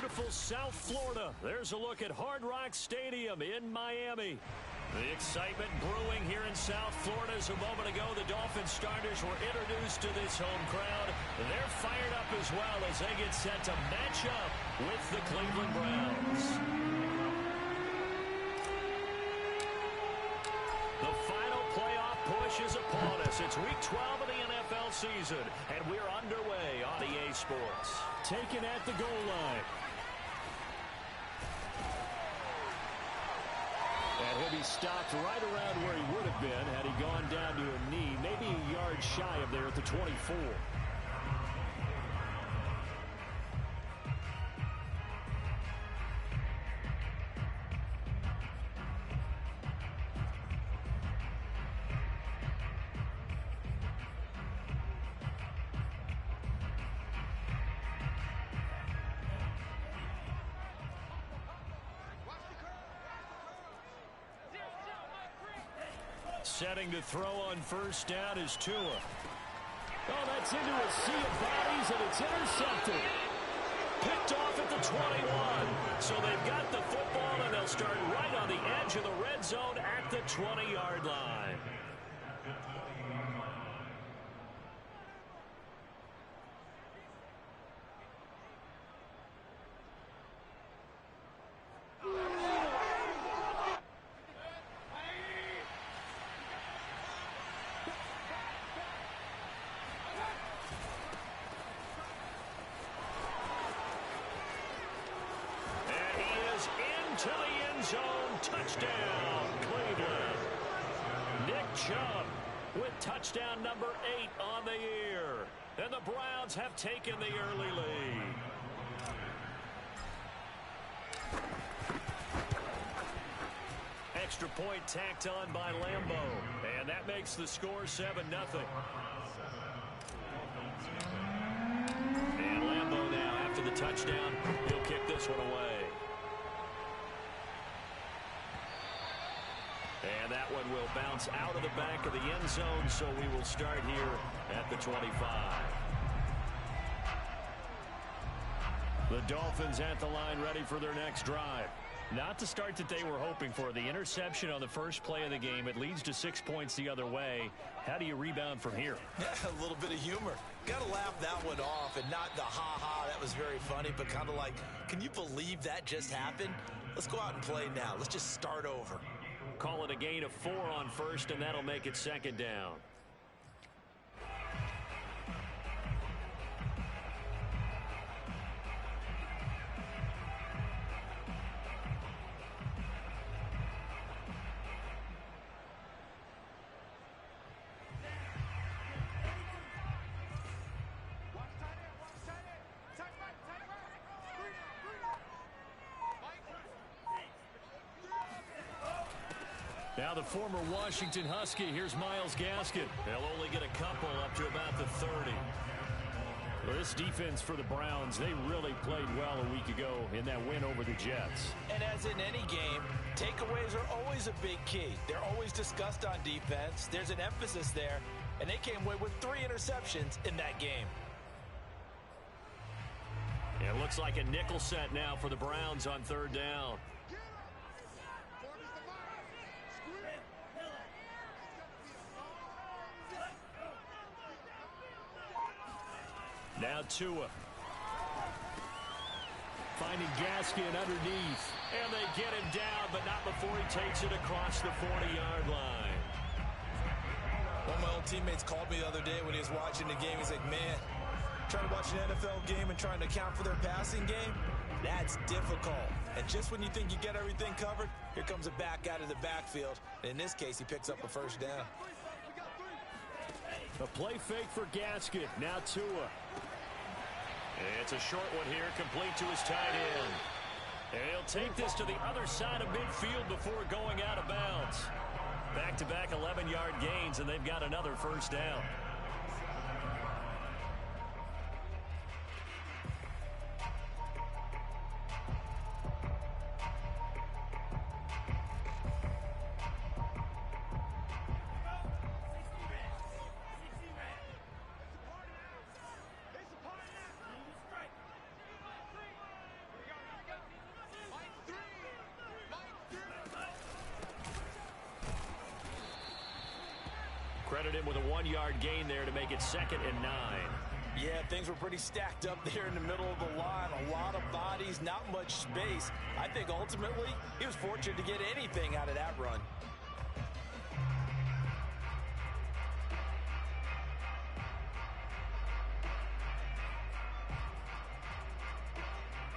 beautiful South Florida. There's a look at Hard Rock Stadium in Miami. The excitement brewing here in South Florida as a moment ago the Dolphins starters were introduced to this home crowd. They're fired up as well as they get set to match up with the Cleveland Browns. The final playoff push is upon us. It's week 12 of the NFL season, and we're underway on EA Sports. Taken at the goal line. And he'll be stopped right around where he would have been had he gone down to a knee, maybe a yard shy of there at the 24. Setting to throw on first down is Tua. Oh, that's into a sea of bodies, and it's intercepted. Picked off at the 21. So they've got the football, and they'll start right on the edge of the red zone at the 20-yard line. To the end zone, touchdown, Cleveland. Nick Chubb with touchdown number 8 on the year. And the Browns have taken the early lead. Extra point tacked on by Lambeau. And that makes the score 7-0. And Lambeau now, after the touchdown, he'll kick this one away. And that one will bounce out of the back of the end zone, so we will start here at the 25. The Dolphins at the line ready for their next drive. Not the start that they were hoping for. The interception on the first play of the game. It leads to 6 points the other way. How do you rebound from here? Yeah, a little bit of humor. Got to laugh that one off and not the ha-ha. That was very funny, but kind of like, can you believe that just happened? Let's go out and play now. Let's just start over. Call it a gain of 4 on first, and that'll make it second down. Now the former Washington Husky, here's Myles Gaskin. They'll only get a couple up to about the 30. This defense for the Browns, they really played well a week ago in that win over the Jets. And as in any game, takeaways are always a big key. They're always discussed on defense. There's an emphasis there, and they came away with 3 interceptions in that game. It looks like a nickel set now for the Browns on third down. Now Tua. Finding Gaskin underneath. And they get him down, but not before he takes it across the 40-yard line. One of my old teammates called me the other day when he was watching the game. He's like, man, trying to watch an NFL game and trying to account for their passing game, that's difficult. And just when you think you get everything covered, here comes a back out of the backfield. In this case, he picks up a first down. A play fake for Gaskin. Now Tua. It's a short one here, complete to his tight end. And he'll take this to the other side of midfield before going out of bounds. Back-to-back 11-yard gains, and they've got another first down. credit him with a 1-yard gain there to make it 2nd and 9. Yeah, things were pretty stacked up there in the middle of the line. A lot of bodies, not much space. I think ultimately he was fortunate to get anything out of that run.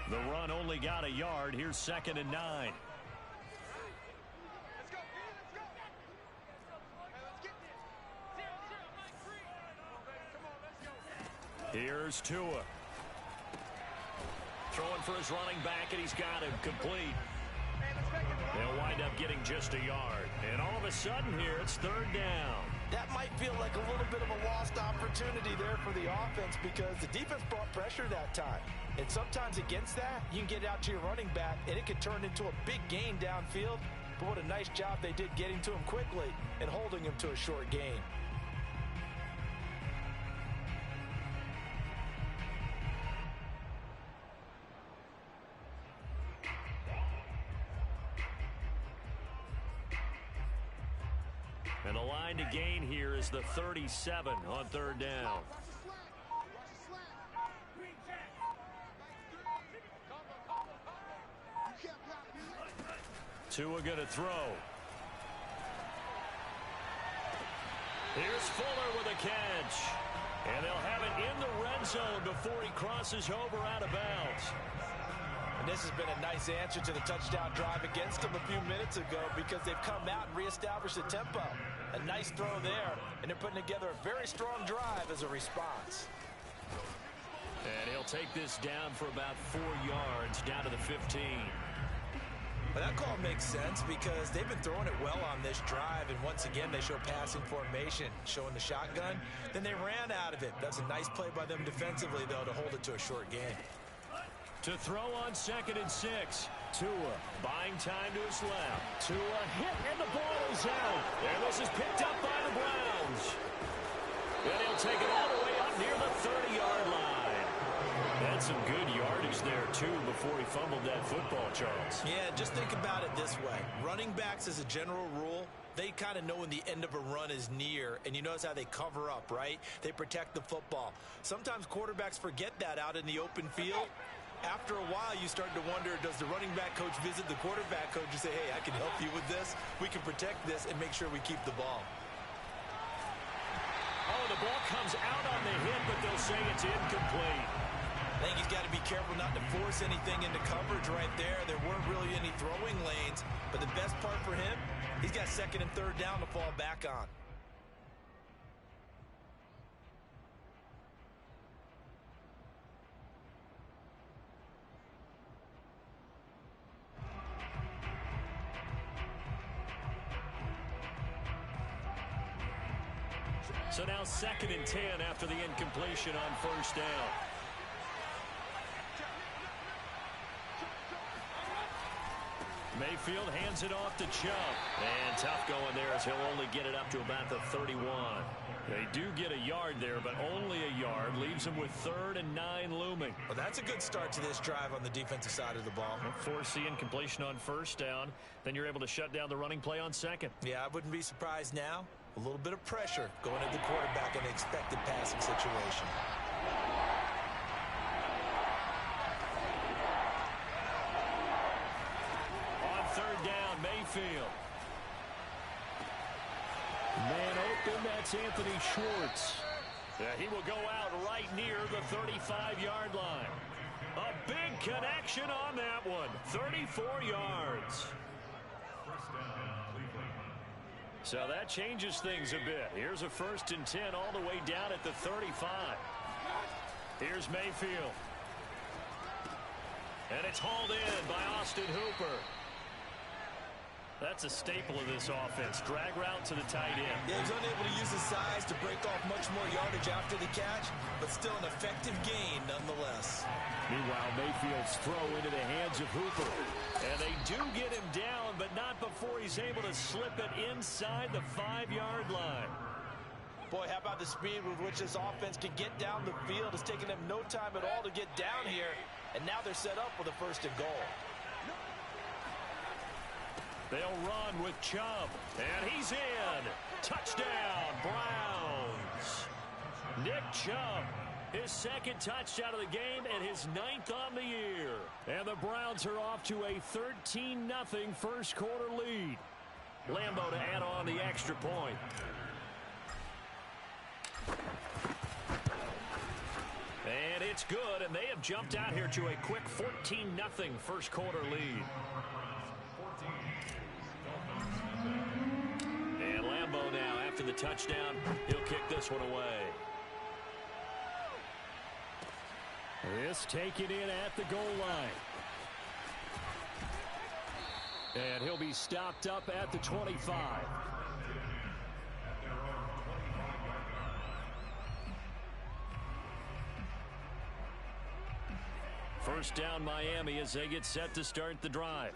The run only got a yard. Here's 2nd and 9. Here's Tua. Throwing for his running back, and he's got him complete. They'll wind up getting just a yard. And all of a sudden here, it's 3rd down. That might feel like a little bit of a lost opportunity there for the offense because the defense brought pressure that time. And sometimes against that, you can get out to your running back, and it could turn into a big gain downfield. But what a nice job they did getting to him quickly and holding him to a short gain. And the line to gain here is the 37 on 3rd down. Tua going to throw. Here's Fuller with a catch. And they'll have it in the red zone before he crosses over out of bounds. And this has been a nice answer to the touchdown drive against them a few minutes ago because they've come out and reestablished the tempo. A nice throw there, and they're putting together a very strong drive as a response. And he'll take this down for about 4 yards, down to the 15. Well, that call makes sense because they've been throwing it well on this drive, and once again they show passing formation, showing the shotgun. Then they ran out of it. That's a nice play by them defensively, though, to hold it to a short gain. To throw on 2nd and 6. Tua buying time to his left. Tua hit, and the ball is out. And this is picked up by the Browns. And he'll take it all the way up near the 30-yard line. That's some good yardage there, too, before he fumbled that football, Charles. Yeah, just think about it this way. Running backs, as a general rule, they kind of know when the end of a run is near, and you notice how they cover up, right? They protect the football. Sometimes quarterbacks forget that out in the open field. After a while, you start to wonder, does the running back coach visit the quarterback coach and say, hey, I can help you with this. We can protect this and make sure we keep the ball. Oh, the ball comes out on the hit, but they'll say it's incomplete. I think he's got to be careful not to force anything into coverage right there. There weren't really any throwing lanes, but the best part for him, he's got 2nd and 3rd down to fall back on. So now 2nd and 10 after the incompletion on 1st down. Mayfield hands it off to Chubb. And tough going there as he'll only get it up to about the 31. They do get a yard there, but only a yard. Leaves them with 3rd and 9 looming. Well, that's a good start to this drive on the defensive side of the ball. Force the incompletion on 1st down. Then you're able to shut down the running play on 2nd. Yeah, I wouldn't be surprised now. A little bit of pressure going at the quarterback in an expected passing situation. On 3rd down, Mayfield. Man open, that's Anthony Schwartz. He will go out right near the 35-yard line. A big connection on that one. 34 yards. So that changes things a bit. Here's a 1st and 10 all the way down at the 35. Here's Mayfield. And it's hauled in by Austin Hooper. That's a staple of this offense. Drag route to the tight end. Yeah, he's unable to use his size to break off much more yardage after the catch, but still an effective gain nonetheless. Meanwhile, Mayfield's throw into the hands of Hooper. And they do get him down, but not before he's able to slip it inside the 5-yard line. Boy, how about the speed with which this offense can get down the field? It's taken them no time at all to get down here, and now they're set up with a 1st and goal. They'll run with Chubb, and he's in. Touchdown, Browns. Nick Chubb, his second touchdown of the game and his 9th on the year. And the Browns are off to a 13-0 first quarter lead. Lambeau to add on the extra point. And it's good, and they have jumped out here to a quick 14-0 first quarter lead. And Lambeau now, after the touchdown, he'll kick this one away. This taken in at the goal line. And he'll be stopped up at the 25. First down Miami as they get set to start the drive.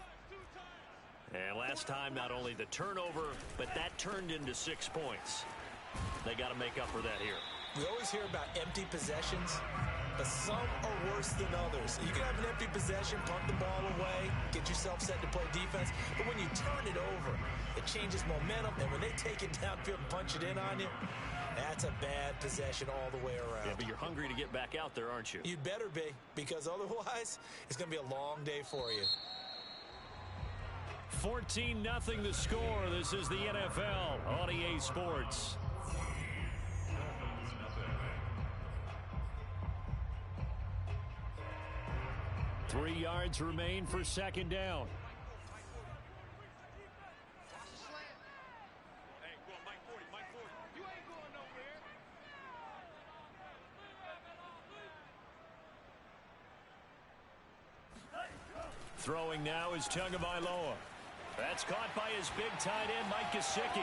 And last time, not only the turnover, but that turned into 6 points. They got to make up for that here. We always hear about empty possessions, but some are worse than others. You can have an empty possession, punt the ball away, get yourself set to play defense, but when you turn it over, it changes momentum, and when they take it downfield and punch it in on you, that's a bad possession all the way around. Yeah, but you're hungry to get back out there, aren't you? You'd better be, because otherwise, it's going to be a long day for you. 14-0 the score. This is the NFL on EA Sports. Three yards remain for second down. Throwing now is Tagovailoa. That's caught by his big tight end, Mike Gesicki.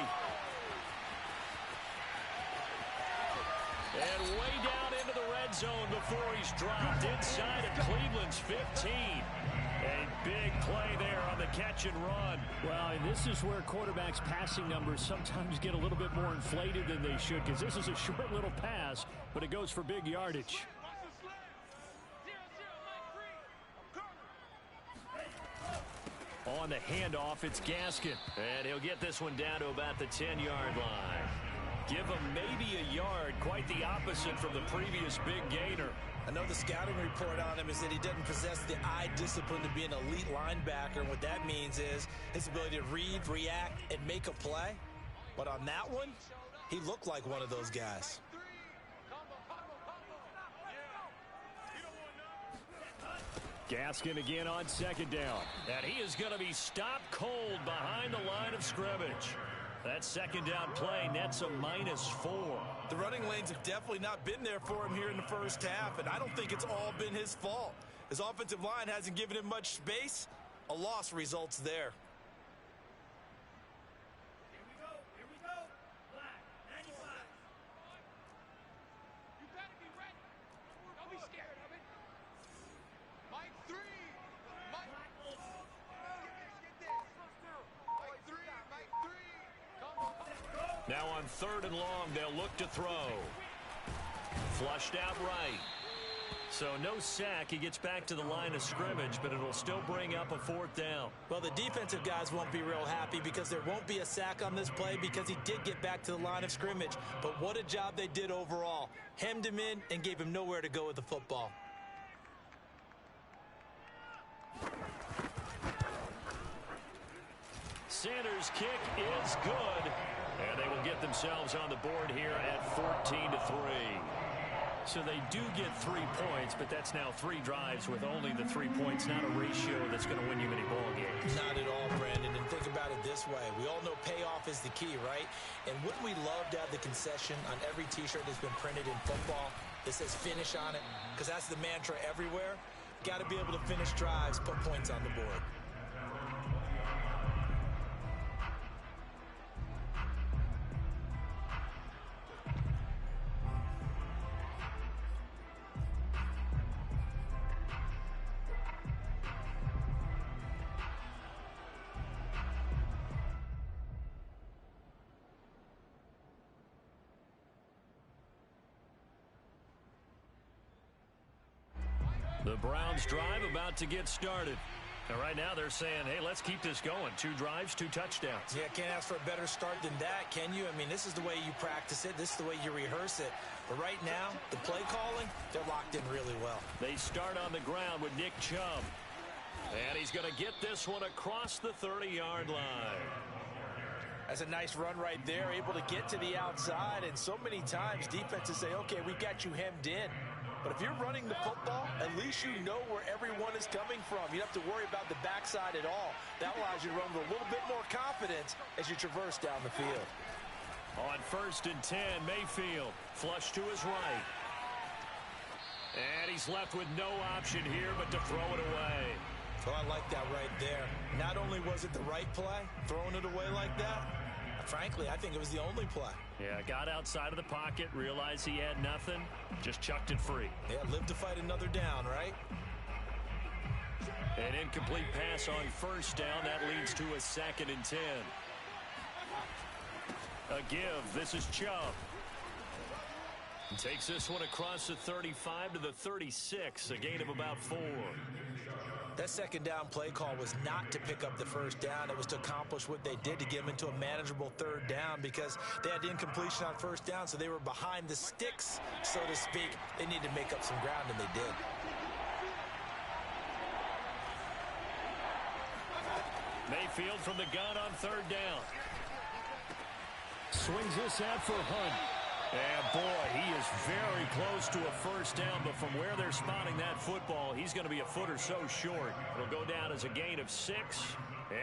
And way down into the red zone before he's dropped inside of Cleveland's 15. A big play there on the catch and run. Well, and this is where quarterbacks' passing numbers sometimes get a little bit more inflated than they should, because this is a short little pass, but it goes for big yardage. On the handoff, it's Gaskin. And he'll get this one down to about the 10-yard line. Give him maybe a yard, quite the opposite from the previous big gainer. I know the scouting report on him is that he doesn't possess the eye discipline to be an elite linebacker. And what that means is his ability to read, react, and make a play. But on that one, he looked like one of those guys. Gaskin again on second down. And he is going to be stopped cold behind the line of scrimmage. That second down play nets a -4. The running lanes have definitely not been there for him here in the first half, and I don't think it's all been his fault. His offensive line hasn't given him much space. A loss results there. Now on 3rd and long, they'll look to throw. Flushed out right. So no sack. He gets back to the line of scrimmage, but it'll still bring up a 4th down. Well, the defensive guys won't be real happy because there won't be a sack on this play because he did get back to the line of scrimmage. But what a job they did overall. Hemmed him in and gave him nowhere to go with the football. Sanders' kick is good. And they will get themselves on the board here at 14-3. So they do get 3 points, but that's now 3 drives with only the 3 points, not a ratio that's going to win you many ball games. Not at all, Brandon. And think about it this way. We all know payoff is the key, right? And wouldn't we love to have the concession on every T-shirt that's been printed in football that says finish on it? Because that's the mantra everywhere. Got to be able to finish drives, put points on the board. The Browns drive about to get started. And right now they're saying, hey, let's keep this going. 2 drives, 2 touchdowns. Yeah, can't ask for a better start than that, can you? I mean, this is the way you practice it. This is the way you rehearse it. But right now, the play calling, they're locked in really well. They start on the ground with Nick Chubb. And he's going to get this one across the 30-yard line. That's a nice run right there, able to get to the outside. And so many times defenses say, okay, we've got you hemmed in. But if you're running the football, at least you know where everyone is coming from. You don't have to worry about the backside at all. That allows you to run with a little bit more confidence as you traverse down the field. On 1st and 10, Mayfield flush to his right. And he's left with no option here but to throw it away. So I like that right there. Not only was it the right play, throwing it away like that, frankly, I think it was the only play. Yeah, got outside of the pocket, realized he had nothing, just chucked it free. Yeah, live to fight another down, right? An incomplete pass on 1st down. That leads to a 2nd and 10. A give. This is Chubb. Takes this one across the 35 to the 36. A gain of about 4. That 2nd down play call was not to pick up the 1st down. It was to accomplish what they did, to get them into a manageable 3rd down, because they had incompletion on 1st down, so they were behind the sticks, so to speak. They needed to make up some ground, and they did. Mayfield from the gun on 3rd down. Swings this out for Hunt. And boy, he is very close to a 1st down, but from where they're spotting that football, he's going to be a foot or so short. It'll go down as a gain of 6,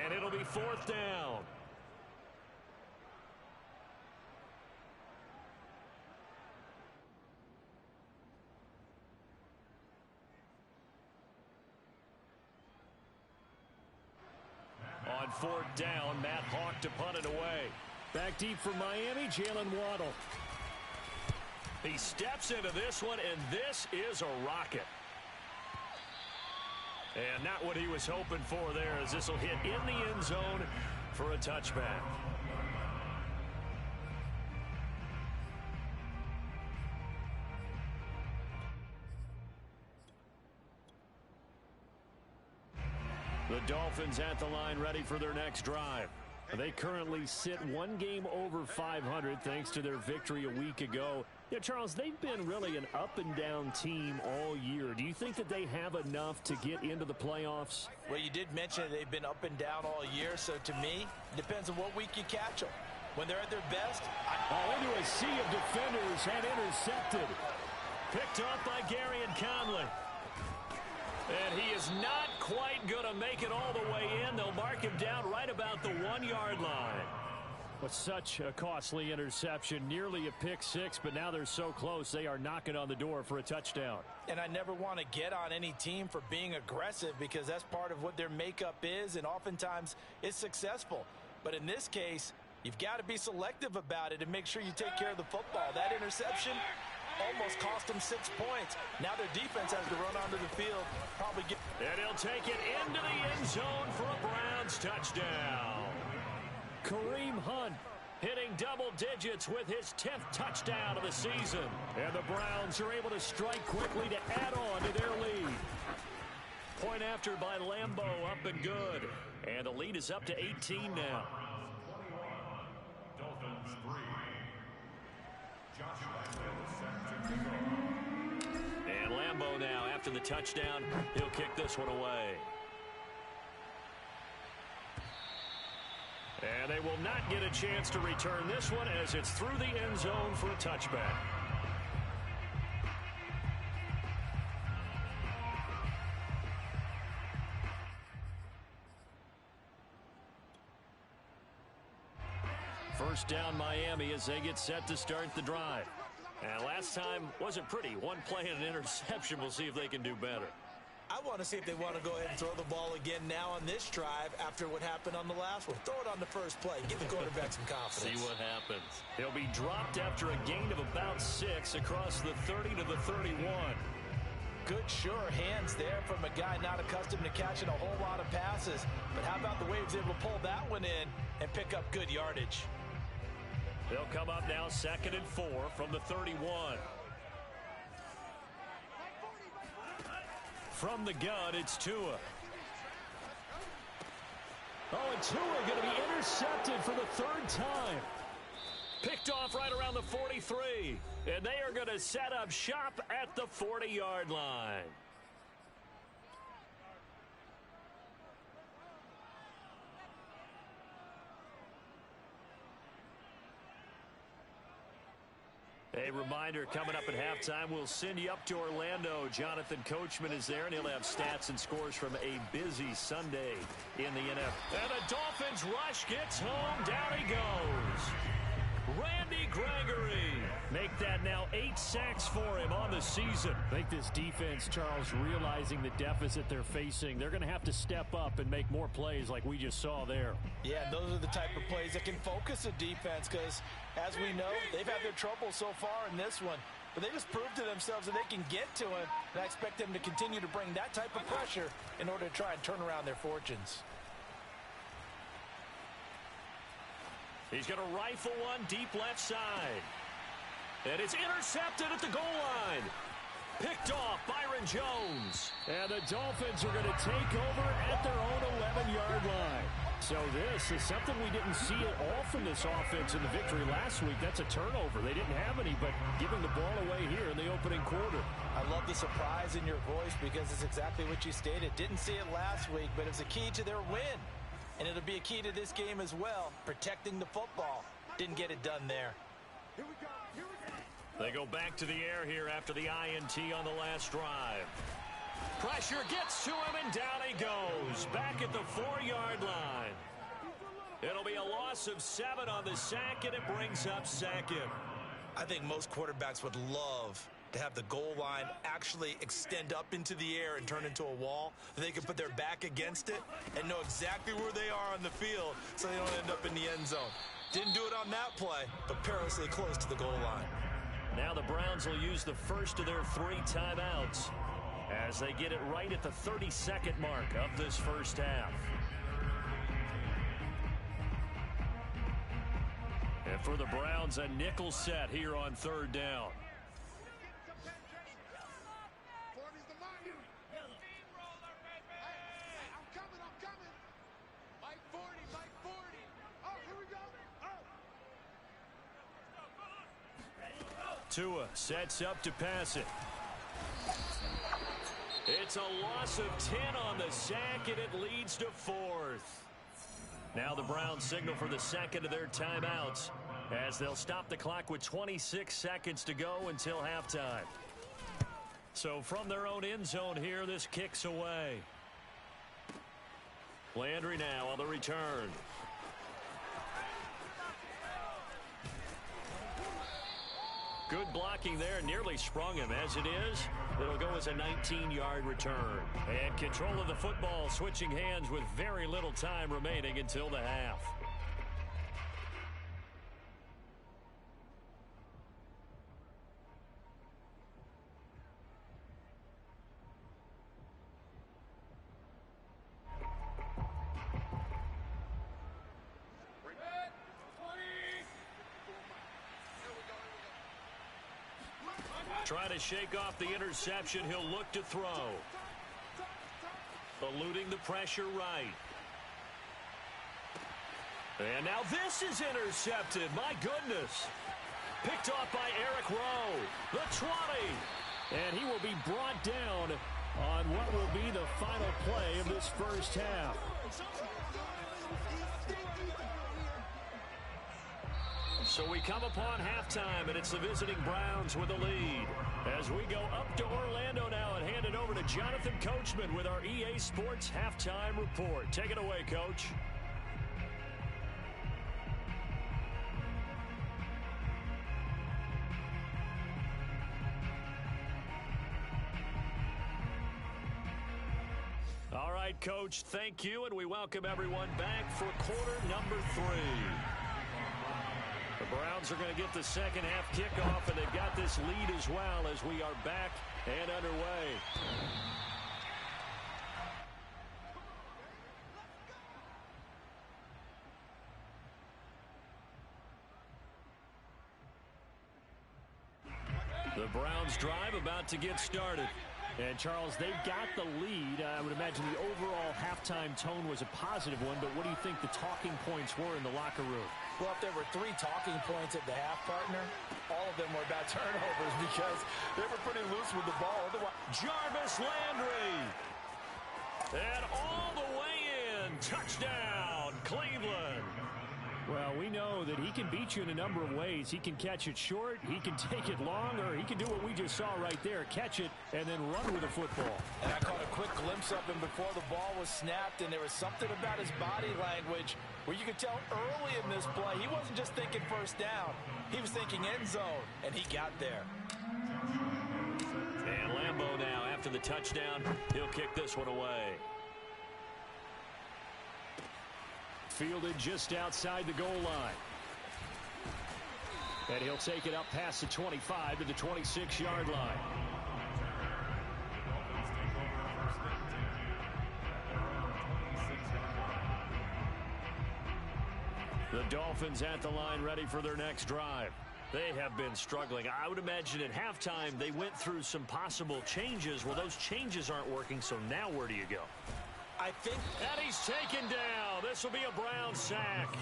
and it'll be 4th down. On 4th down, Matt Hawk to punt it away. Back deep for Miami, Jalen Waddle. He steps into this one, and this is a rocket. And not what he was hoping for there, as this will hit in the end zone for a touchback. The Dolphins at the line, ready for their next drive. They currently sit 1 game over 500 thanks to their victory a week ago. Yeah, Charles, they've been really an up-and-down team all year. Do you think that they have enough to get into the playoffs? Well, you did mention they've been up and down all year, so to me, it depends on what week you catch them. When they're at their best, into a sea of defenders and intercepted. Picked off by Gary and Conley. And he is not quite going to make it all the way in. They'll mark him down right about the 1-yard line. But such a costly interception, nearly a pick 6, but now they're so close they are knocking on the door for a touchdown. And I never want to get on any team for being aggressive, because that's part of what their makeup is, and oftentimes it's successful. But in this case, you've got to be selective about it and make sure you take care of the football. That interception almost cost them 6 points. Now their defense has to run onto the field. And he'll take it into the end zone for a Browns touchdown. Kareem Hunt hitting double digits with his 10th touchdown of the season. And the Browns are able to strike quickly to add on to their lead. Point after by Lambo, up and good. And the lead is up to 18 now. And Lambo now, after the touchdown, he'll kick this one away. And they will not get a chance to return this one, as it's through the end zone for a touchback. First down Miami as they get set to start the drive. And last time wasn't pretty. One play and an interception. We'll see if they can do better. I want to see if they want to go ahead and throw the ball again now on this drive after what happened on the last one. Throw it on the first play. Give the quarterback some confidence. See what happens. He'll be dropped after a gain of about 6 across the 30 to the 31. Good, sure hands there from a guy not accustomed to catching a whole lot of passes. But how about the way he was able to pull that one in and pick up good yardage? They'll come up now 2nd and 4 from the 31. From the gun, it's Tua. and Tua going to be intercepted for the third time. Picked off right around the 43. And they are going to set up shop at the 40-yard line. A reminder, coming up at halftime, we'll send you up to Orlando. Jonathan Coachman is there, and he'll have stats and scores from a busy Sunday in the NFL. And the Dolphins rush gets home. Down he goes. Randy Gregory. Make that now 8 sacks for him on the season. I think this defense, Charles, realizing the deficit they're facing, they're going to have to step up and make more plays like we just saw there. Yeah, those are the type of plays that can focus a defense because, as we know, they've had their trouble so far in this one. But they just proved to themselves that they can get to him, and I expect them to continue to bring that type of pressure in order to try and turn around their fortunes. He's going to rifle one deep left side. And it's intercepted at the goal line. Picked off Byron Jones. And the Dolphins are going to take over at their own 11-yard line. So this is something we didn't see at all from this offense in the victory last week. That's a turnover. They didn't have any, but giving the ball away here in the opening quarter. I love the surprise in your voice because it's exactly what you stated. Didn't see it last week, but it's a key to their win. And it'll be a key to this game as well, protecting the football. Didn't get it done there. Here we go. They go back to the air here after the INT on the last drive. Pressure gets to him, and down he goes. Back at the 4-yard line. It'll be a loss of 7 on the sack, and it brings up second. I think most quarterbacks would love to have the goal line actually extend up into the air and turn into a wall. They can put their back against it and know exactly where they are on the field so they don't end up in the end zone. Didn't do it on that play, but perilously close to the goal line. Now the Browns will use the first of their 3 timeouts as they get it right at the 32nd mark of this first half. And for the Browns, a nickel set here on 3rd down. Tua sets up to pass it. It's a loss of 10 on the sack, and it leads to 4th. Now the Browns signal for the second of their timeouts as they'll stop the clock with 26 seconds to go until halftime. So from their own end zone here, this kicks away. Landry now on the return. Good blocking there, nearly sprung him. As it is, it'll go as a 19-yard return. And control of the football switching hands with very little time remaining until the half. Trying to shake off the interception. He'll look to throw. Eluding the pressure right. And now this is intercepted. My goodness. Picked off by Eric Rowe. The 20. And he will be brought down on what will be the final play of this first half. So we come upon halftime, and it's the visiting Browns with the lead. As we go up to Orlando now and hand it over to Jonathan Coachman with our EA Sports Halftime Report. Take it away, Coach. All right, Coach, thank you, and we welcome everyone back for quarter number 3. The Browns are going to get the second half kickoff, and they've got this lead as well as we are back and underway. The Browns drive about to get started. And, Charles, they've got the lead. I would imagine the overall halftime tone was a positive one, but what do you think the talking points were in the locker room? Well, if there were 3 talking points at the half, partner, all of them were about turnovers because they were pretty loose with the ball. Otherwise, Jarvis Landry. And all the way in. Touchdown, Cleveland. Well, we know that he can beat you in a number of ways. He can catch it short, he can take it long, or he can do what we just saw right there, catch it and then run with the football. And I caught a quick glimpse of him before the ball was snapped, and there was something about his body language where you could tell early in this play he wasn't just thinking first down. He was thinking end zone, and he got there. And Lambeau now, after the touchdown, he'll kick this one away. Fielded just outside the goal line. And he'll take it up past the 25 to the 26-yard line. The Dolphins at the line ready for their next drive. They have been struggling. I would imagine at halftime they went through some possible changes. Well, those changes aren't working, so now where do you go? I think... And he's taken down. This will be a Brown sack.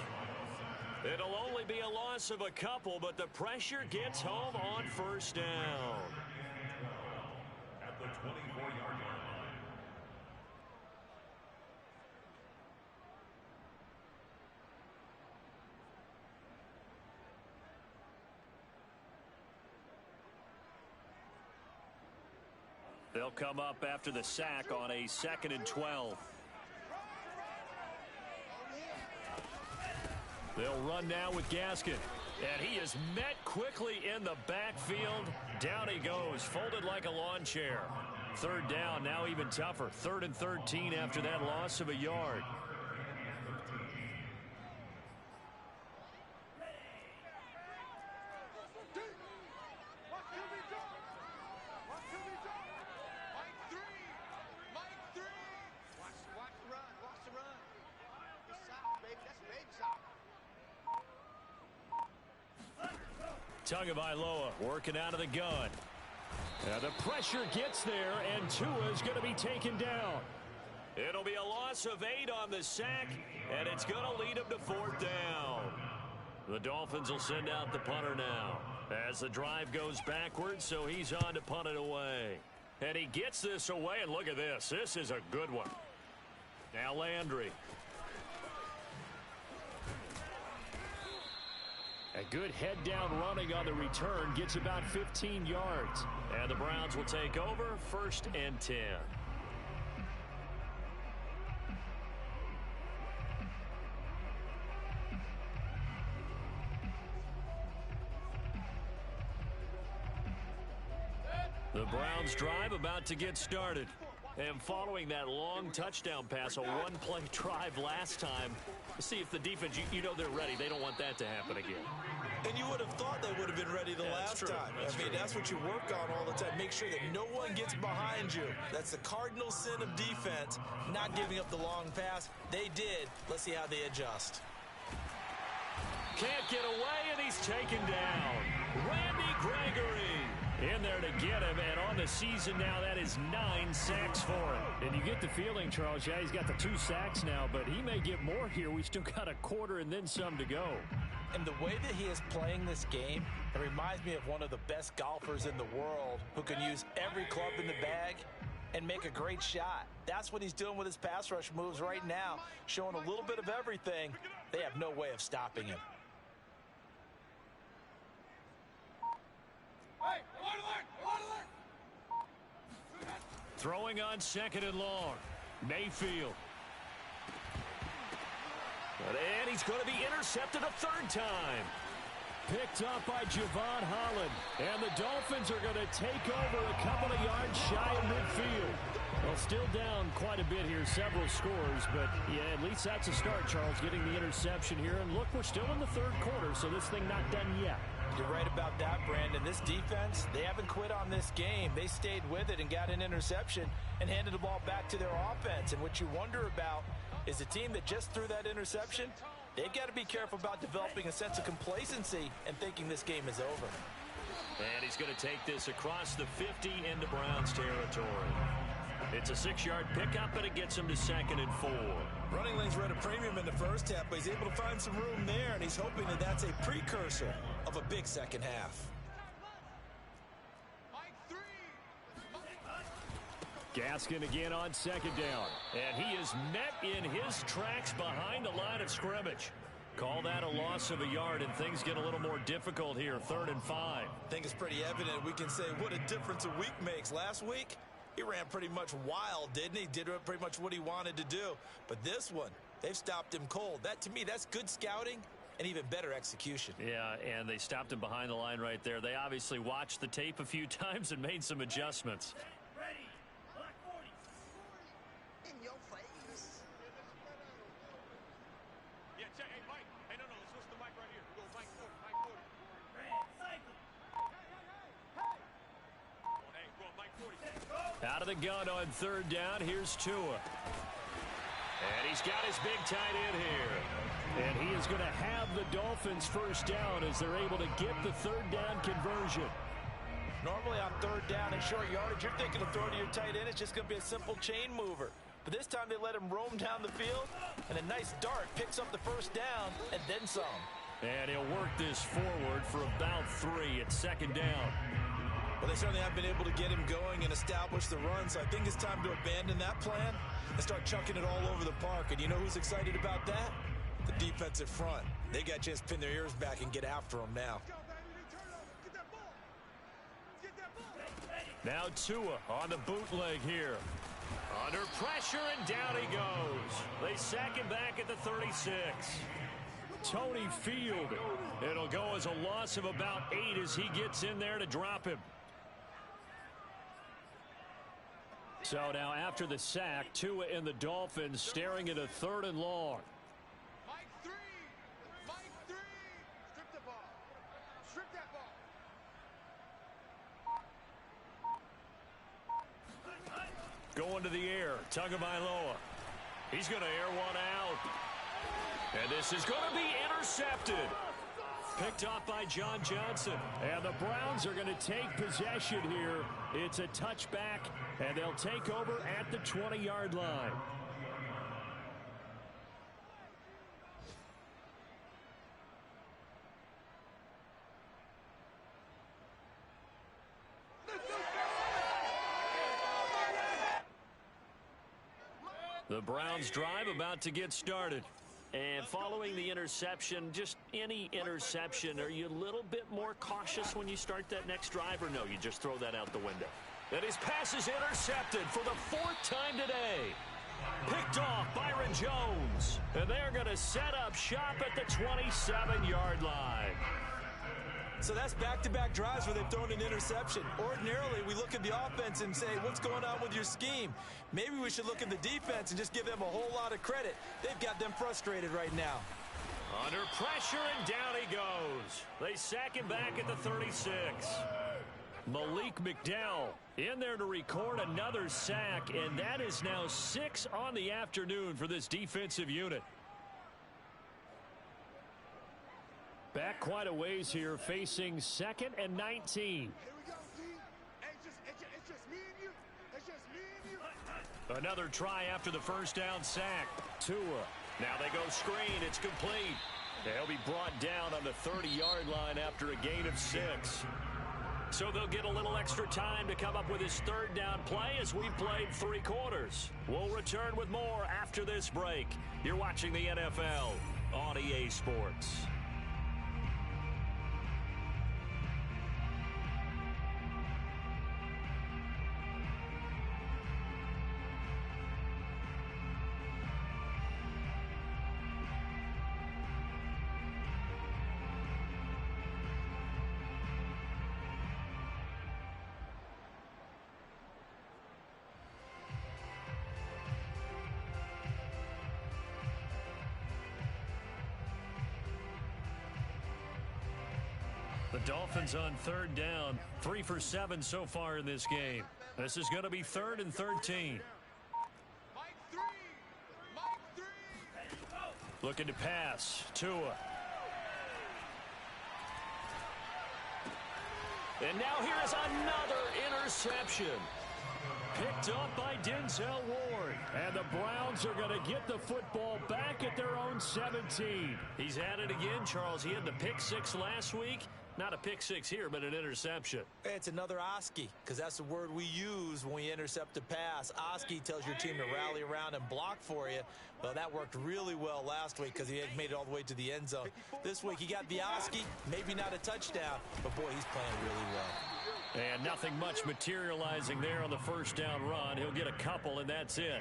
It'll only be a loss of a couple, but the pressure gets home on first down. At the 24-yard line. They'll come up after the sack on a 2nd and 12. They'll run now with Gaskin. And he is met quickly in the backfield. Down he goes, folded like a lawn chair. 3rd down, now even tougher. 3rd and 13 after that loss of a yard. Tagovailoa working out of the gun. The pressure gets there, and Tua's going to be taken down. It'll be a loss of 8 on the sack, and it's going to lead him to 4th down. The Dolphins will send out the punter now as the drive goes backwards, so he's on to punt it away. And he gets this away, and look at this. This is a good one. Now Landry. A good head-down running on the return gets about 15 yards. And the Browns will take over 1st and 10. The Browns drive about to get started. And following that long touchdown pass, a one-play drive last time, see if the defense, you know they're ready. They don't want that to happen again. And you would have thought they would have been ready the last time. That's what you work on all the time. Make sure that no one gets behind you. That's the cardinal sin of defense, not giving up the long pass. They did. Let's see how they adjust. Can't get away, and he's taken down. Randy Gregory in there to get him, and on the season now, that is 9 sacks for him. And you get the feeling, Charles, yeah, he's got the 2 sacks now, but he may get more here. We still got a quarter and then some to go. And the way that he is playing this game, it reminds me of one of the best golfers in the world who can use every club in the bag and make a great shot. That's what he's doing with his pass rush moves right now, showing a little bit of everything. They have no way of stopping him. Throwing on 2nd and long. Mayfield. And he's going to be intercepted a 3rd time. Picked up by Javon Holland. And the Dolphins are going to take over a couple of yards shy of midfield. Well, still down quite a bit here, several scores. But, yeah, at least that's a start, Charles, getting the interception here. And look, we're still in the 3rd quarter, so this thing not done yet. You're right about that, Brandon. This defense, they haven't quit on this game. They stayed with it and got an interception and handed the ball back to their offense. And what you wonder about is the team that just threw that interception, they've got to be careful about developing a sense of complacency and thinking this game is over. And he's going to take this across the 50 into Browns territory. It's a 6-yard pickup, and it gets him to 2nd and 4. Running lanes were at a premium in the first half, but he's able to find some room there, and he's hoping that that's a precursor of a big second half. Gaskin again on 2nd down. And he is met in his tracks behind the line of scrimmage. Call that a loss of a yard, and things get a little more difficult here. 3rd and 5. I think it's pretty evident. We can say what a difference a week makes. Last week, he ran pretty much wild, didn't he? Did pretty much what he wanted to do. But this one, they've stopped him cold. That, to me, that's good scouting and even better execution. Yeah, and they stopped him behind the line right there. They obviously watched the tape a few times and made some adjustments. Out of the gun on 3rd down. Here's Tua. And he's got his big tight end here. And he is going to have the Dolphins first down as they're able to get the 3rd down conversion. Normally on 3rd down and short yardage, you're thinking of throwing to your tight end. It's just going to be a simple chain mover. But this time they let him roam down the field, and a nice dart picks up the first down and then some. And he'll work this forward for about 3 at 2nd down. Well, they certainly have been able to get him going and establish the run, so I think it's time to abandon that plan and start chucking it all over the park. And you know who's excited about that? The defensive front. They got a chance to pin their ears back and get after him now. Now Tua on the bootleg here. Under pressure, and down he goes. They sack him back at the 36. Tony Field. It'll go as a loss of about 8 as he gets in there to drop him. So now after the sack, Tua and the Dolphins staring at a 3rd and long. Mike 3. Strip the ball. Strip that ball. Going to the air. Tagovailoa. He's going to air one out. And this is going to be intercepted. Picked off by John Johnson. And the Browns are going to take possession here. It's a touchback, and they'll take over at the 20-yard line. The Browns drive about to get started. And following the interception, just any interception, are you a little bit more cautious when you start that next drive, or no, you just throw that out the window? And his pass is intercepted for the 4th time today. Picked off Byron Jones. And they're going to set up shop at the 27-yard line. So that's back-to-back drives where they've thrown an interception. Ordinarily, we look at the offense and say, what's going on with your scheme? Maybe we should look at the defense and just give them a whole lot of credit. They've got them frustrated right now. Under pressure, and down he goes. They sack him back at the 36. Malik McDowell in there to record another sack, and that is now 6 on the afternoon for this defensive unit. Back quite a ways here, facing 2nd and 19. Here we go, D. It's just me and you. It's just me and you. Another try after the first down sack. Tua. Now they go screen. It's complete. They'll be brought down on the 30-yard line after a gain of 6. So they'll get a little extra time to come up with his 3rd down play as we've played 3 quarters. We'll return with more after this break. You're watching the NFL on EA Sports. The Dolphins on 3rd down, 3 for 7 so far in this game. This is going to be 3rd and 13. Mike 3. Looking to pass. Tua. And now here is another interception. Picked up by Denzel Ward. And the Browns are going to get the football back at their own 17. He's at it again, Charles. He had the pick six last week. Not a pick six here, but an interception. It's another Oski, because that's the word we use when we intercept a pass. Oski tells your team to rally around and block for you. Well, that worked really well last week because he made it all the way to the end zone. This week he got the Oski, maybe not a touchdown, but boy, he's playing really well. And nothing much materializing there on the first down run. He'll get a couple, and that's it.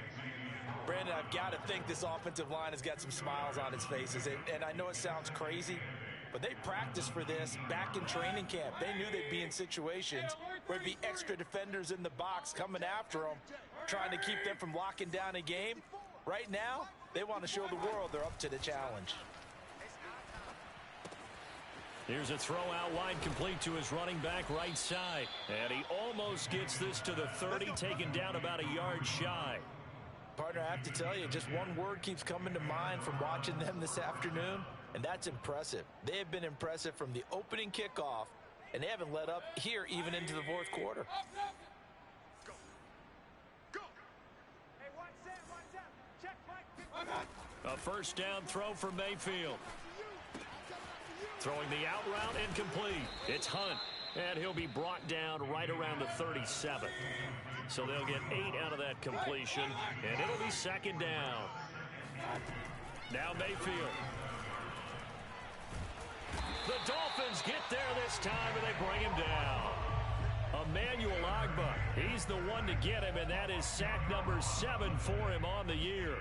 Brandon, I've got to think this offensive line has got some smiles on its faces. And I know it sounds crazy, but they practiced for this back in training camp. They knew they'd be in situations where there'd be extra defenders in the box coming after them, trying to keep them from locking down a game. Right now, they want to show the world they're up to the challenge. Here's a throw out wide, complete to his running back right side. And he almost gets this to the 30, taken down about a yard shy. Partner, I have to tell you, just one word keeps coming to mind from watching them this afternoon, and that's impressive. They have been impressive from the opening kickoff, and they haven't let up here even into the fourth quarter. A first down throw for Mayfield. Throwing the out route incomplete. It's Hunt, and he'll be brought down right around the 37. So they'll get 8 out of that completion, and it'll be second down. Now Mayfield. The Dolphins get there this time, and they bring him down. Emmanuel Ogbah, he's the one to get him, and that is sack number 7 for him on the year.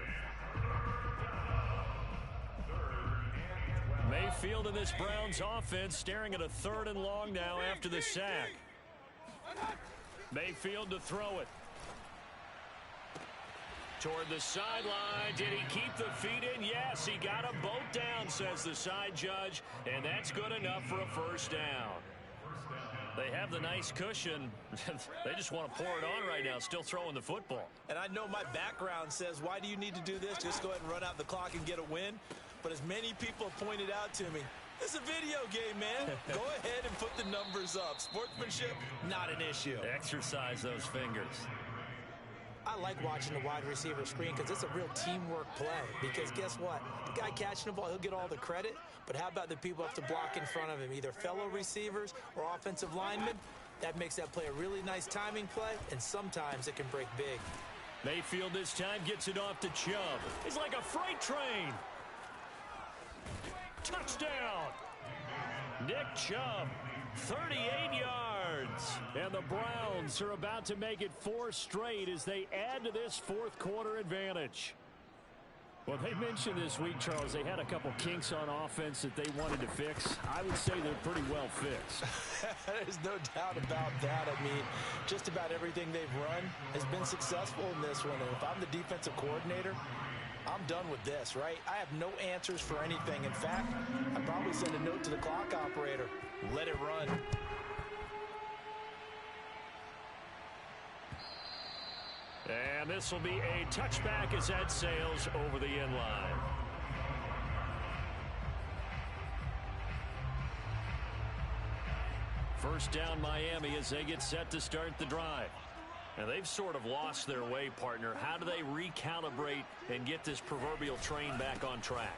Mayfield in this Browns offense staring at a 3rd and long now after the sack. Mayfield to throw it. Toward the sideline. Did he keep the feet in? Yes, he got them both down, says the side judge, and that's good enough for a first down. They have the nice cushion. They just want to pour it on right now, still throwing the football. And I know my background says, why do you need to do this? Just go ahead and run out the clock and get a win. But as many people have pointed out to me, it's a video game, man. Go ahead and put the numbers up. Sportsmanship, not an issue. Exercise those fingers. I like watching the wide receiver screen because it's a real teamwork play. Because guess what? The guy catching the ball, he'll get all the credit. But how about the people who have to block in front of him, either fellow receivers or offensive linemen? That makes that play a really nice timing play, and sometimes it can break big. Mayfield this time gets it off to Chubb. He's like a freight train. Touchdown! Nick Chubb, 38 yards. And the Browns are about to make it 4 straight as they add to this fourth quarter advantage. Well, they mentioned this week, Charles, they had a couple kinks on offense that they wanted to fix. I would say they're pretty well fixed. There's no doubt about that. I mean, just about everything they've run has been successful in this one. And if I'm the defensive coordinator, I'm done with this, right? I have no answers for anything. In fact, I'd probably send a note to the clock operator. Let it run. And this will be a touchback as that sails over the end line. First down Miami as they get set to start the drive. And they've sort of lost their way, partner. How do they recalibrate and get this proverbial train back on track?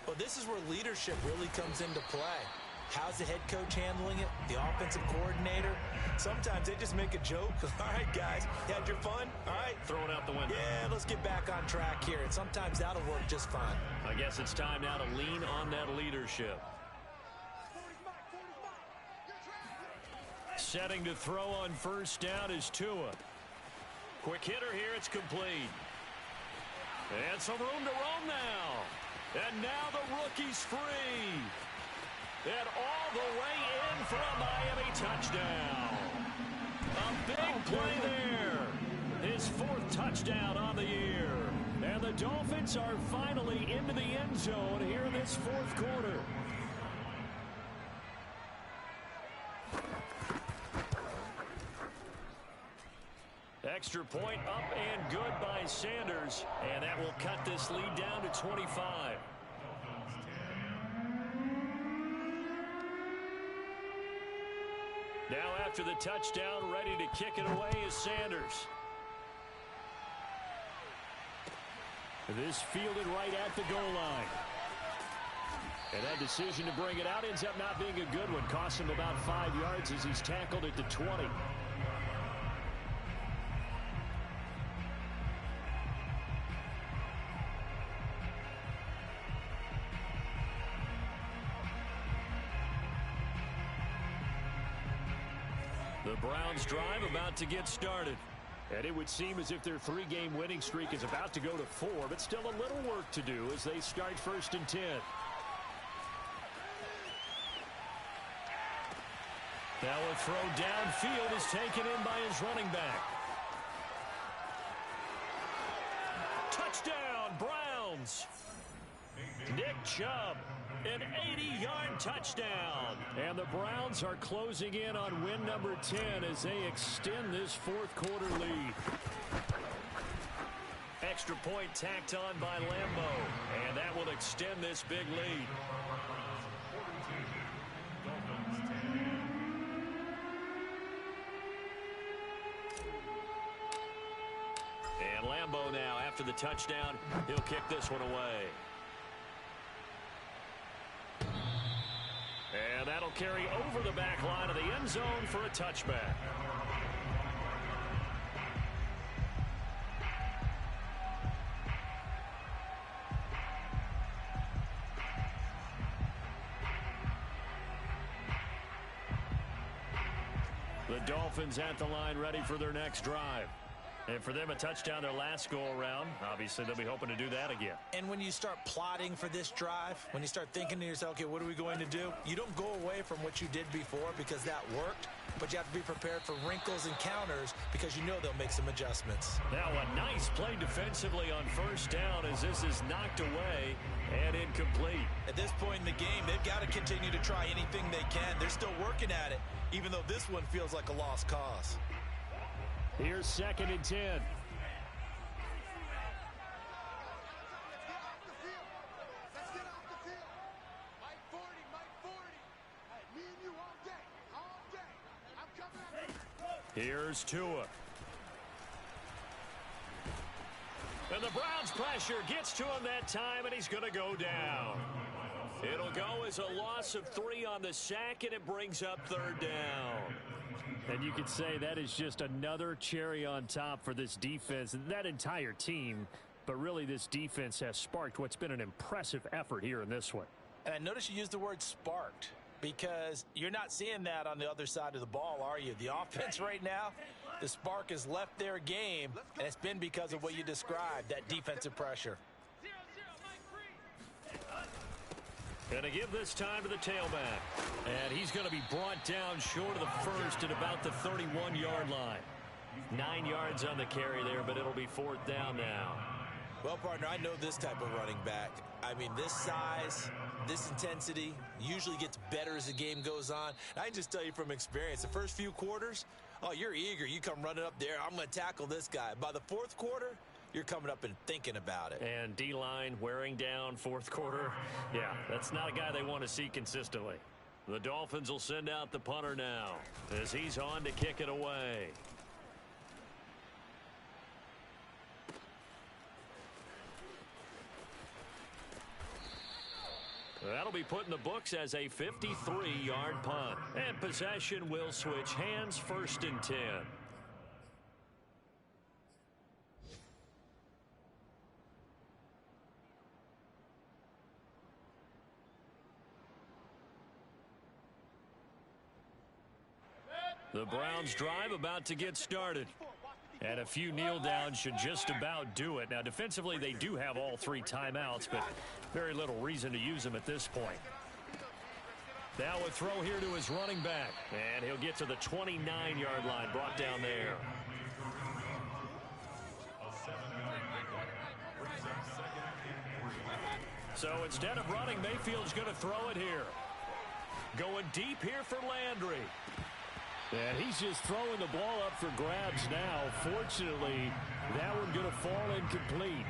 Well, this is where leadership really comes into play. How's the head coach handling it? The offensive coordinator? Sometimes they just make a joke. All right, guys, you had your fun? All right. Throw it out the window. Yeah, let's get back on track here. And sometimes that'll work just fine. I guess it's time now to lean on that leadership. Setting to throw on first down is Tua. Quick hitter here, it's complete. And some room to roam now. And now the rookie's free. And all the way in for a Miami touchdown. A big play there. His 4th touchdown on the year. And the Dolphins are finally into the end zone here in this fourth quarter. Extra point up and good by Sanders. And that will cut this lead down to 25. Now after the touchdown, ready to kick it away is Sanders. This fielded right at the goal line. And that decision to bring it out ends up not being a good one. Costs him about 5 yards as he's tackled at the 20. The Browns drive about to get started. And it would seem as if their 3-game winning streak is about to go to 4, but still a little work to do as they start 1st and 10. Now a throw downfield is taken in by his running back. Touchdown, Browns! Nick Chubb, an 80-yard touchdown. And the Browns are closing in on win number 10 as they extend this 4th quarter lead. Extra point tacked on by Lambeau, and that will extend this big lead. And Lambeau now, after the touchdown, he'll kick this one away. And that'll carry over the back line of the end zone for a touchback. The Dolphins at the line ready for their next drive. And for them, a touchdown their last go-around. Obviously, they'll be hoping to do that again. And when you start plotting for this drive, when you start thinking to yourself, okay, what are we going to do? You don't go away from what you did before because that worked, but you have to be prepared for wrinkles and counters because you know they'll make some adjustments. Now a nice play defensively on 1st down as this is knocked away and incomplete. At this point in the game, they've got to continue to try anything they can. They're still working at it, even though this one feels like a lost cause. Here's 2nd and 10. Let's get off the field. Mike 40, Mike 40. Hey, me and you all day. All day. I'm coming up. Here's Tua. And the Browns pressure gets to him that time, and he's going to go down. It'll go as a loss of 3 on the sack, and it brings up 3rd down. And you could say that is just another cherry on top for this defense and that entire team. But really, this defense has sparked what's been an impressive effort here in this one. And I noticed you used the word sparked because you're not seeing that on the other side of the ball, are you? The offense right now, the spark has left their game, and it's been because of what you described, that defensive pressure. Going to give this time to the tailback. And he's going to be brought down short of the 1st at about the 31-yard line. 9 yards on the carry there, but it'll be 4th down now. Well, partner, I know this type of running back. I mean, this size, this intensity usually gets better as the game goes on. And I can just tell you from experience, the first few quarters, oh, you're eager. You come running up there. I'm going to tackle this guy. By the 4th quarter, you're coming up and thinking about it. And D-line wearing down 4th quarter. Yeah, that's not a guy they want to see consistently. The Dolphins will send out the punter now as he's on to kick it away. That'll be put in the books as a 53-yard punt. And possession will switch hands, 1st and 10. The Browns drive about to get started. And a few kneel downs should just about do it. Now, defensively, they do have all 3 timeouts, but very little reason to use them at this point. Now a throw here to his running back. And he'll get to the 29-yard line, brought down there. So instead of running, Mayfield's going to throw it here. Going deep here for Landry. And he's just throwing the ball up for grabs now. Fortunately, that one going to fall incomplete.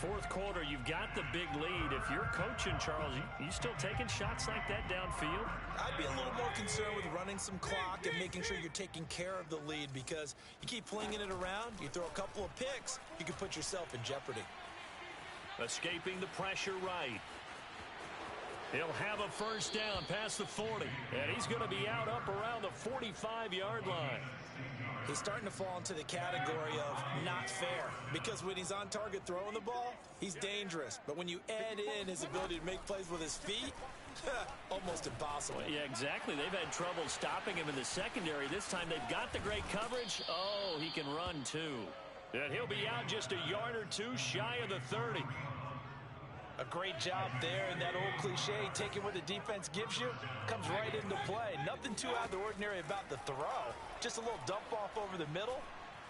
fourth quarter, you've got the big lead. If you're coaching, Charles, you still taking shots like that downfield? I'd be a little more concerned with running some clock and making sure you're taking care of the lead, because you keep flinging it around, you throw a couple of picks, you can put yourself in jeopardy. Escaping the pressure right. He'll have a first down past the 40. And he's going to be out up around the 45-yard line. He's starting to fall into the category of not fair, because when he's on target throwing the ball, he's dangerous. But when you add in his ability to make plays with his feet, almost impossible. Yeah, exactly. They've had trouble stopping him in the secondary. This time they've got the great coverage. Oh, he can run too. And he'll be out just a yard or two shy of the 30. A great job there, and that old cliche, taking what the defense gives you, comes right into play. Nothing too out of the ordinary about the throw. Just a little dump off over the middle.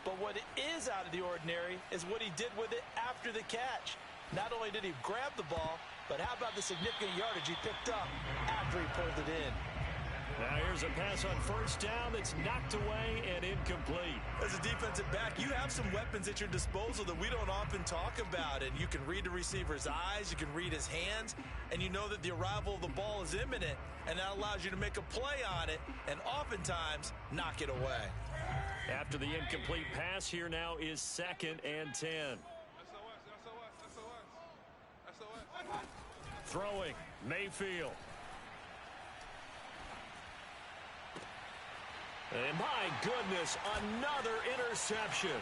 But what is out of the ordinary is what he did with it after the catch. Not only did he grab the ball, but how about the significant yardage he picked up after he pulled it in? Now here's a pass on first down that's knocked away and incomplete. As a defensive back, you have some weapons at your disposal that we don't often talk about. And you can read the receiver's eyes, you can read his hands, and you know that the arrival of the ball is imminent. And that allows you to make a play on it and oftentimes knock it away. After the incomplete pass, here now is 2nd and 10. Throwing, Mayfield. And my goodness, another interception.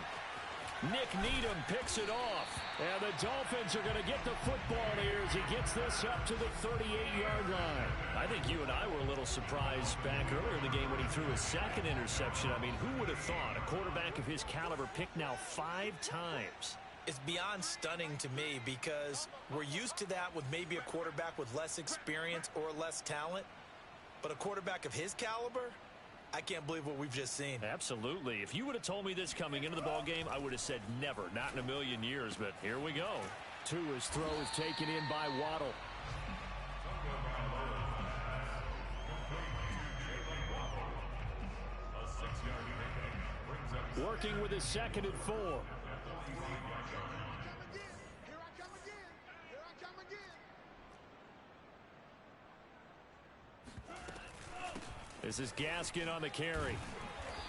Nick Needham picks it off. And the Dolphins are going to get the football here as he gets this up to the 38-yard line. I think you and I were a little surprised back earlier in the game when he threw his second interception. I mean, who would have thought a quarterback of his caliber picked now 5 times? It's beyond stunning to me, because we're used to that with maybe a quarterback with less experience or less talent. But a quarterback of his caliber, I can't believe what we've just seen. Absolutely. If you would have told me this coming into the ball game, I would have said never, not in a million years. But here we go. Tua's throw is taken in by Waddle. Working with his 2nd and 4. Here I come again. Here I come again. This is Gaskin on the carry.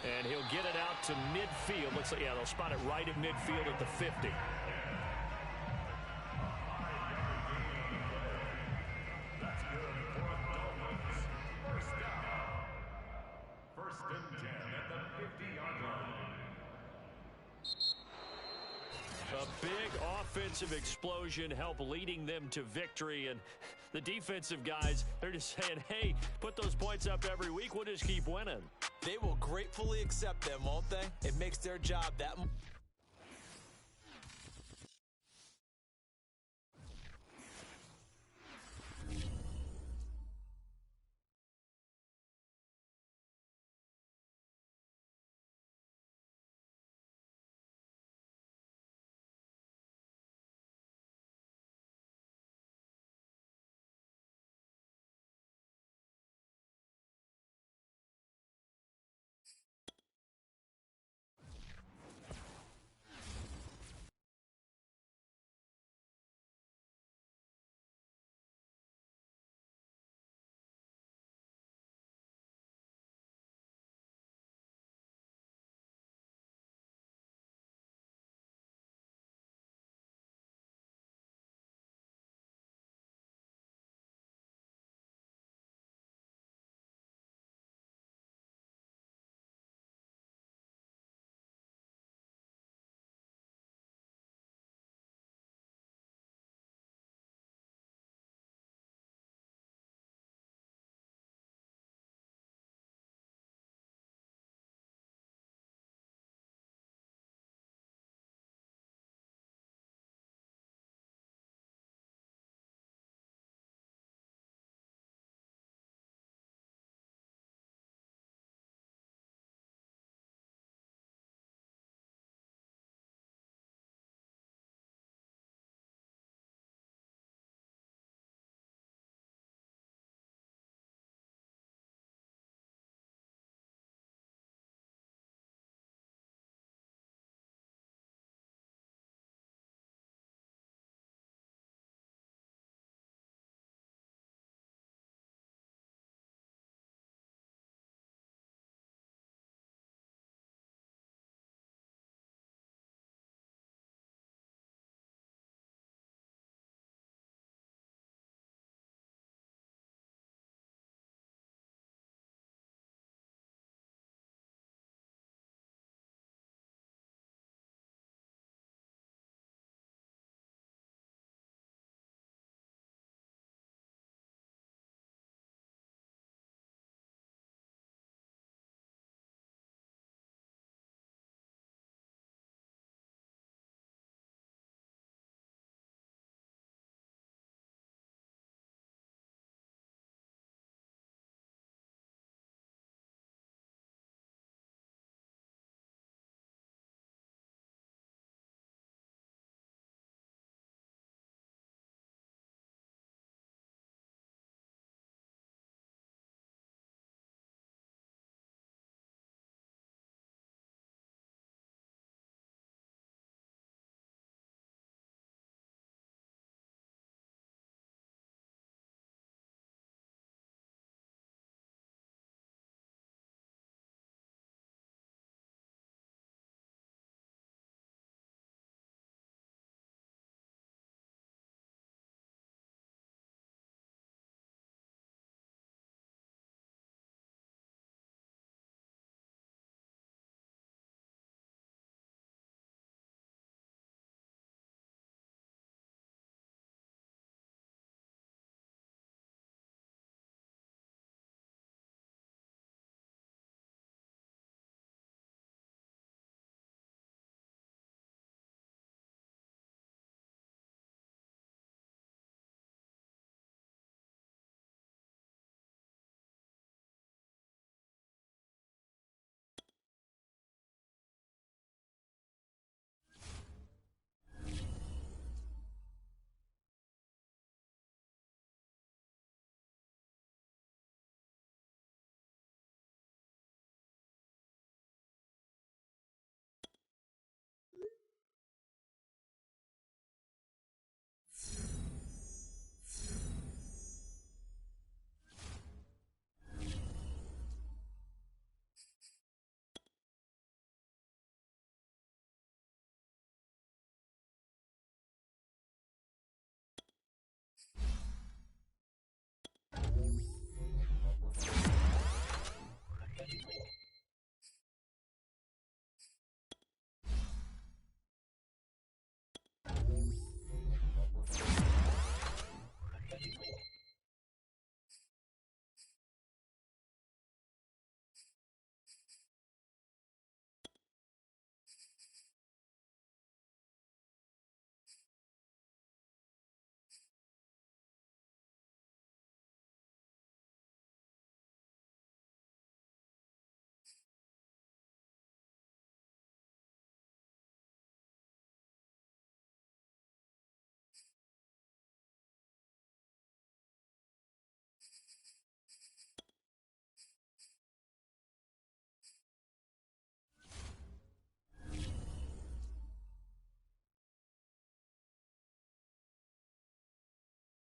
And he'll get it out to midfield. Looks like, yeah, they'll spot it right at midfield at the 50. First and 10 at the 50-yard line. A big offensive explosion helped leading them to victory. And the defensive guys, they're just saying, hey, put those points up every week. We'll just keep winning. They will gratefully accept them, won't they? It makes their job that